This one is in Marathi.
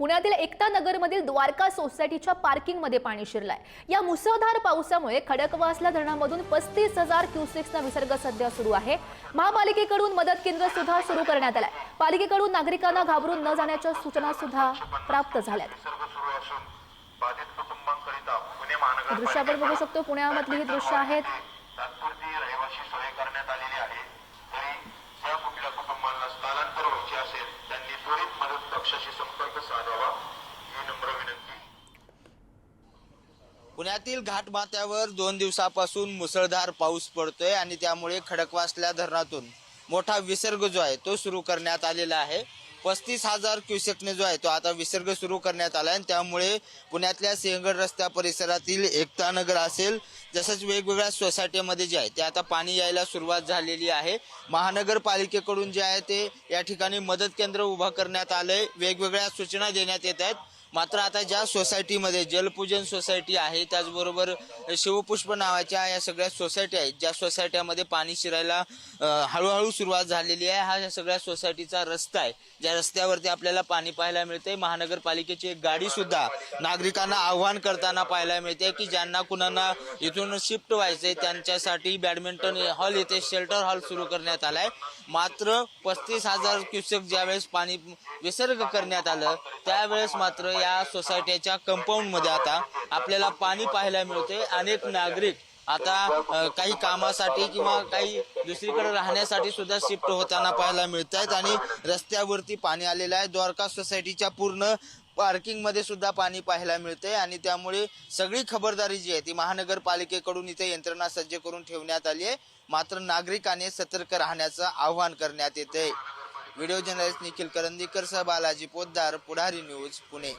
पुण्यातील एकता नगरमधील द्वारका सोसायटीच्या पार्किंगमध्ये पाणी शिरलंय। या मुसळधार पावसामुळे खडकवासला धरणामधून 35,000 क्युसेक्सचा विसर्ग सध्या सुरू आहे। महापालिकेकडून मदत केंद्र सुद्धा सुरू करण्यात आलंय। पालिकेकडून नागरिकांना घाबरून न जाण्याच्या सूचना सुद्धा प्राप्त झाल्यात। दृश्य आपण बघू शकतो, पुण्यामधली ही दृश्य आहेत। पुण्यातील घाटमाथ्यावर 2 दिवसापासून मुसळधार पाऊस पडतोय आणि त्यामुळे खडकवासला धरणातून मोठा विसर्ग जो आहे तो सुरू करण्यात आलेला आहे। 35,000 क्युसेकने जो आहे तो आता विसर्ग सुरू करण्यात आला आहे। त्यामुळे पुण्यातल्या सिंहगड रस्त्या परिसरातील एकता नगर असेल, जसंच वेगवेगळ्या सोसायटीमध्ये जे आहे ते आता पाणी यायला सुरुवात झालेली आहे। महानगरपालिकेकडून जे आहे ते या ठिकाणी मदत केंद्र उभा करण्यात आलंय, वेगवेगळ्या सूचना देण्यात येत आहेत। मात्र आता ज्या सोसायटीमध्ये जलपूजन सोसायटी आहे, त्याचबरोबर शिवपुष्प नावाच्या या सगळ्या सोसायटी आहेत, ज्या सोसायट्यामध्ये पाणी शिरायला हळूहळू सुरुवात झालेली आहे। हा या सगळ्या सोसायटीचा रस्ता आहे, ज्या रस्त्यावरती आपल्याला पाणी पाहायला मिळते। महानगरपालिकेची एक गाडी सुद्धा नागरिकांना आव्हान करताना पाहायला मिळते की ज्यांना कुणांना इथून शिफ्ट व्हायचंय त्यांच्यासाठी बॅडमिंटन हॉल येथे शेल्टर हॉल सुरू करण्यात आलाय। मात्र 35,000 क्युसेक ज्यावेळेस पाणी विसर्ग करण्यात आलं त्यावेळेस मात्र या सोसायटीच्या कंपाऊंड मध्ये आता आपल्याला पाणी पाहायला मिळते। अनेक नागरिक आता काही कामासाठी किंवा काही दुसरीकडे राहण्यासाठी सुद्धा शिफ्ट होताना पाहायला मिळत आहेत आणि रस्त्यावरती पाणी आलेलं आहे। द्वारका सोसायटीच्या पूर्ण पार्किंग मध्ये सुद्धा पाणी पाहायला मिळते आणि त्यामुळे सगळी खबरदारी जी आहे ती महानगरपालिकेकडून इथे यंत्रणा सज्ज करून ठेवण्यात आली आहे। मात्र नागरिकांनी सतर्क राहण्याचं आवाहन करण्यात येते। व्हिडिओ जर्नलिस्ट निखिल करंदीकर सह बालाजी पोद्दार, पुढारी न्यूज, पुणे।